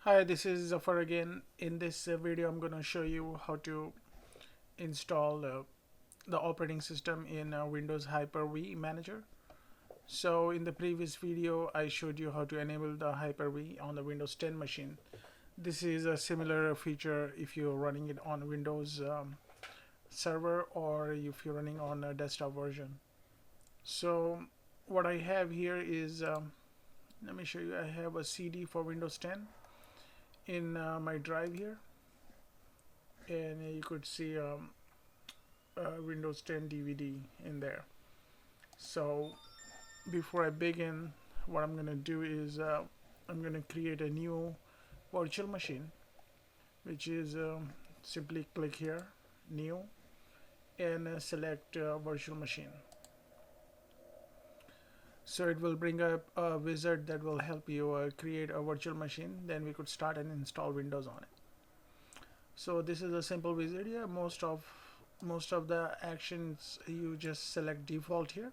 Hi, this is Zafar again. In this video, I'm going to show you how to install the operating system in Windows Hyper-V Manager. So in the previous video, I showed you how to enable the Hyper-V on the Windows 10 machine. This is a similar feature if you're running it on Windows server or if you're running on a desktop version. So what I have here is, let me show you, I have a CD for Windows 10 in my drive here, and you could see Windows 10 DVD in there. So before I begin, what I'm gonna do is I'm gonna create a new virtual machine, which is simply click here, new, and select virtual machine. So it will bring up a wizard that will help you create a virtual machine. Then we could start and install Windows on it. So this is a simple wizard here. Most of the actions you just select default here.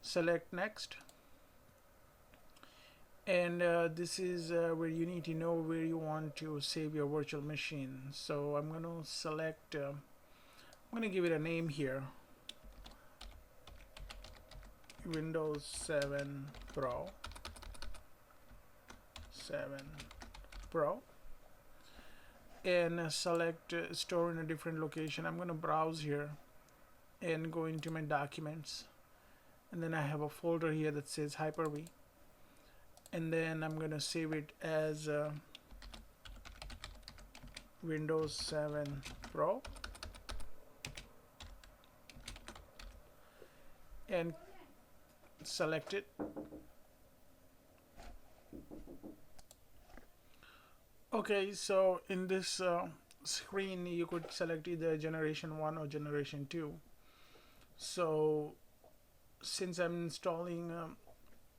Select next, and this is where you need to know where you want to save your virtual machine. So I'm going to select. I'm going to give it a name here. Windows 7 Pro. 7 Pro. And select store in a different location. I'm going to browse here and go into my documents, and then I have a folder here that says Hyper-V, and then I'm going to save it as Windows 7 Pro, and select it. Okay, so in this screen you could select either generation 1 or generation 2. So since I'm installing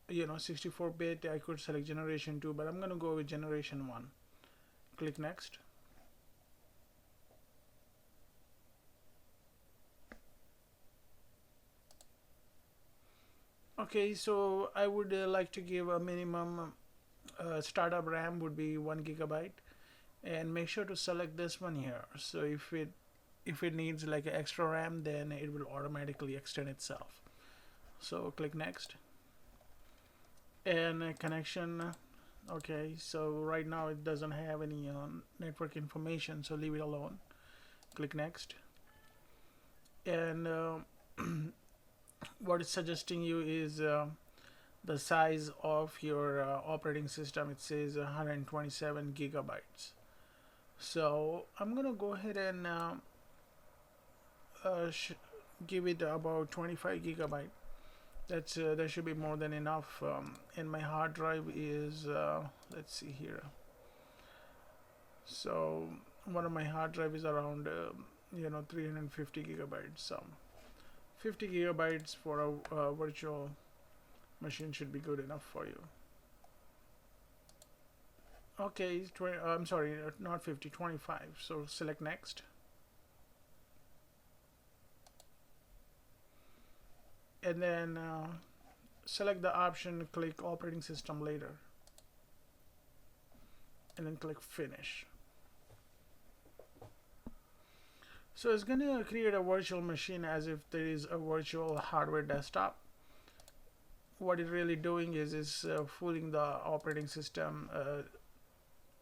64-bit, I could select generation 2, but I'm going to go with generation 1. Click next. Okay, so I would like to give a minimum startup RAM would be 1 gigabyte, and make sure to select this one here. So if it needs like an extra RAM, then it will automatically extend itself. So click next, and connection. Okay, so right now it doesn't have any network information, so leave it alone. Click next, and what it's suggesting you is the size of your operating system. It says 127 gigabytes. So I'm gonna go ahead and give it about 25 gigabyte. That should be more than enough. And my hard drive is let's see here. So one of my hard drive is around 350 gigabytes. So 50 gigabytes for a virtual machine should be good enough for you. Okay, I'm sorry, not 50, 25. So select next, and then select the option, click operating system later, and then click finish. So it's going to create a virtual machine as if there is a virtual hardware desktop. What it's really doing is fooling the operating system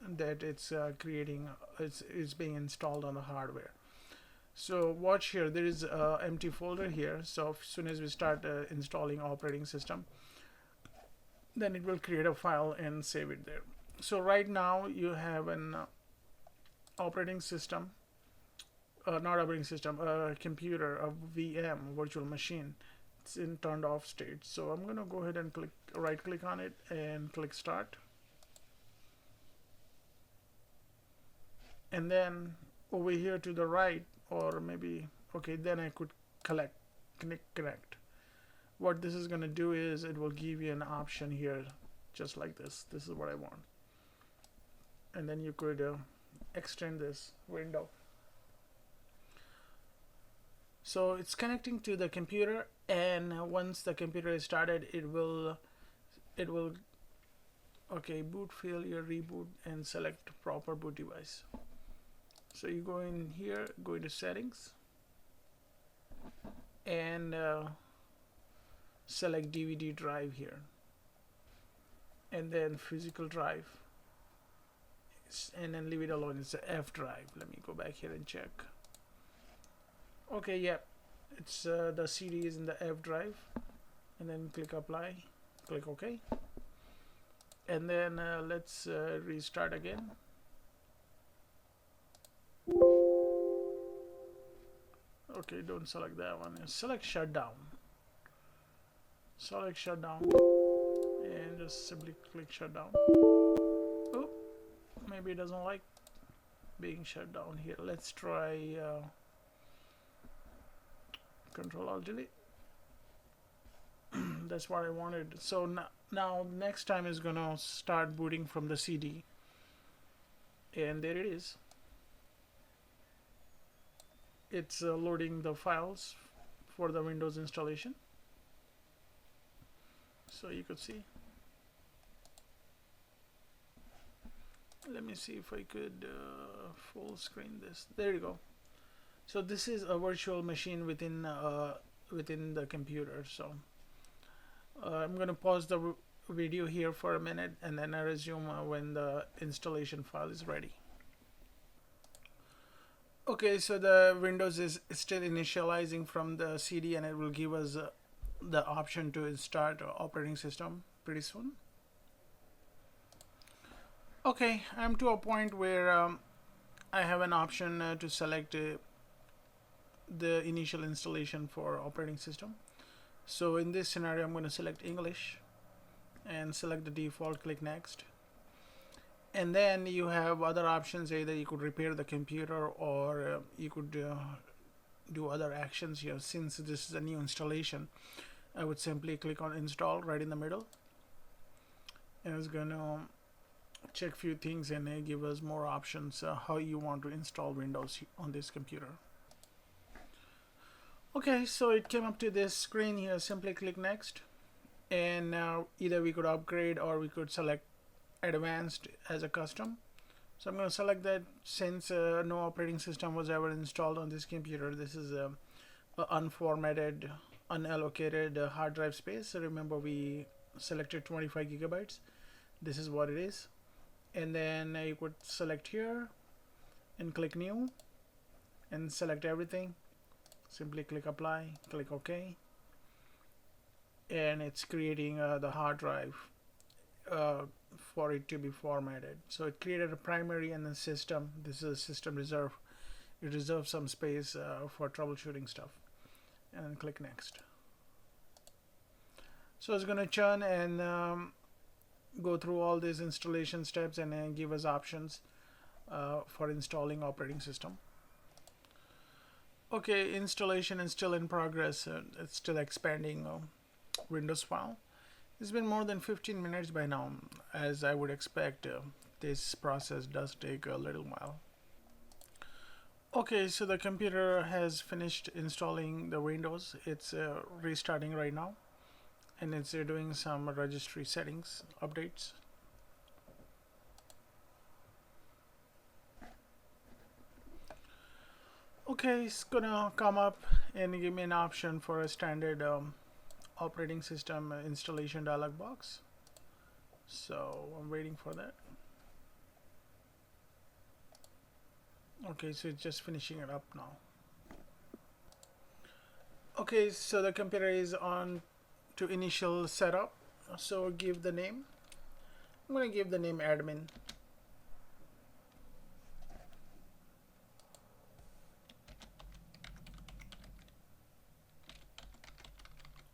that it's creating. It's being installed on the hardware. So watch here, there is an empty folder here. So as soon as we start installing operating system, then it will create a file and save it there. So right now you have an operating system, not operating system, a computer, a VM, virtual machine. It's in turned off state. So I'm going to go ahead and right click on it and click start. And then over here to the right, or maybe, okay, then I could connect. What this is going to do is it will give you an option here just like this. This is what I want. And then you could extend this window. So it's connecting to the computer, and once the computer is started, it will Okay, boot failure, reboot, and select proper boot device. So you go in here, go into settings, and select DVD drive here, and then physical drive, and then leave it alone. It's a F drive. Let me go back here and check. Okay, yeah, it's the CD is in the F drive, and then click apply, click OK, and then let's restart again. Okay, don't select that one. Select shutdown. Select shutdown, and just simply click shutdown. Oh, maybe it doesn't like being shut down here. Let's try Control Alt Delete. That's what I wanted. So now next time is gonna start booting from the CD, and there it is. It's loading the files for the Windows installation. So you could see. Let me see if I could full screen this. There you go. So this is a virtual machine within the computer. So I'm gonna pause the video here for a minute, and then I resume when the installation file is ready. Okay, so the Windows is still initializing from the CD, and it will give us the option to start operating system pretty soon. Okay, I'm to a point where I have an option to select the initial installation for operating system. So in this scenario, I'm going to select English and select the default, click next. And then you have other options. Either you could repair the computer, or you could do other actions here. Since this is a new installation, I would simply click on install right in the middle, and it's going to check few things and give us more options how you want to install Windows on this computer. Okay, so it came up to this screen here. Simply click next, and now either we could upgrade or we could select advanced as a custom. So I'm going to select that. Since no operating system was ever installed on this computer, this is a unformatted, unallocated hard drive space. So remember, we selected 25 gigabytes. This is what it is. And then you could select here and click new and select everything. Simply click apply, click OK, and it's creating the hard drive for it to be formatted. So it created a primary and a system. This is a system reserve. It reserves some space for troubleshooting stuff. And then click next. So it's going to churn and go through all these installation steps and give us options for installing operating system. Okay, installation is still in progress. It's still expanding Windows file. It's been more than 15 minutes by now. As I would expect, this process does take a little while. Okay, so the computer has finished installing the Windows. It's restarting right now, and it's doing some registry settings updates. Okay, it's gonna come up and give me an option for a standard operating system installation dialog box. So I'm waiting for that. Okay, so it's just finishing it up now. Okay, so the computer is on to initial setup. So give the name. I'm going to give the name admin.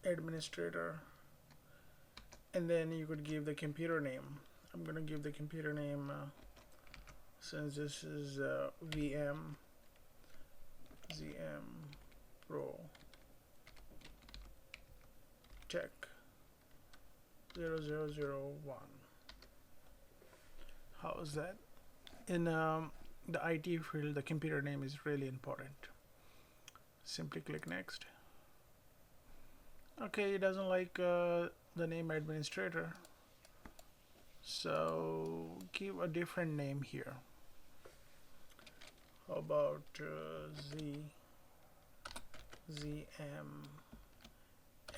Administrator. And then you could give the computer name. I'm going to give the computer name, since this is ZM Pro Tech 0001. How is that? In the IT field, the computer name is really important. Simply click next. Okay, it doesn't like the name administrator, So give a different name here. How about ZM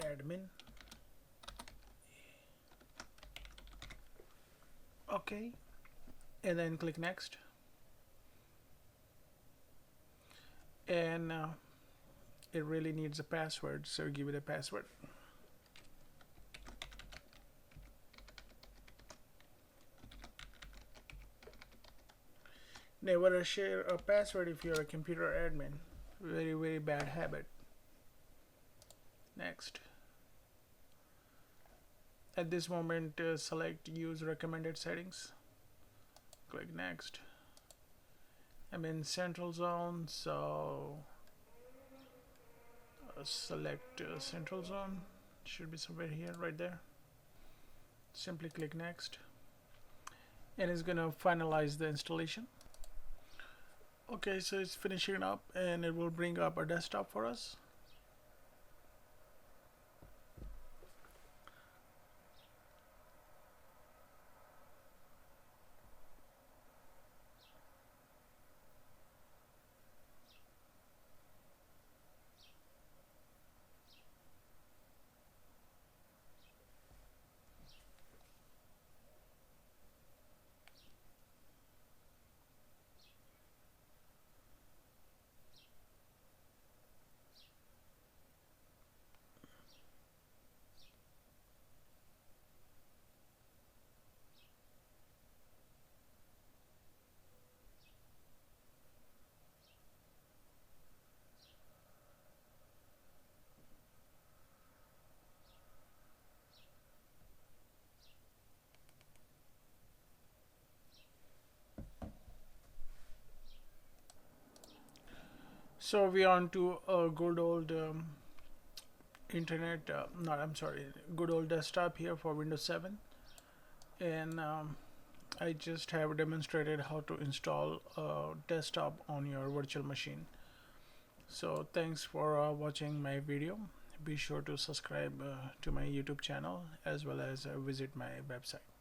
admin? Okay, and then click next. And it really needs a password, so give it a password. Never share a password if you're a computer admin. Very, very bad habit. Next. At this moment, select use recommended settings. Click next. I'm in central zone, so select central zone. Should be somewhere here, right there. Simply click next, and it's gonna finalize the installation. Okay, so it's finishing up, and it will bring up a desktop for us. So we are on to a good old internet, good old desktop here for Windows 7. And I just have demonstrated how to install a desktop on your virtual machine. So thanks for watching my video. Be sure to subscribe to my YouTube channel as well as visit my website.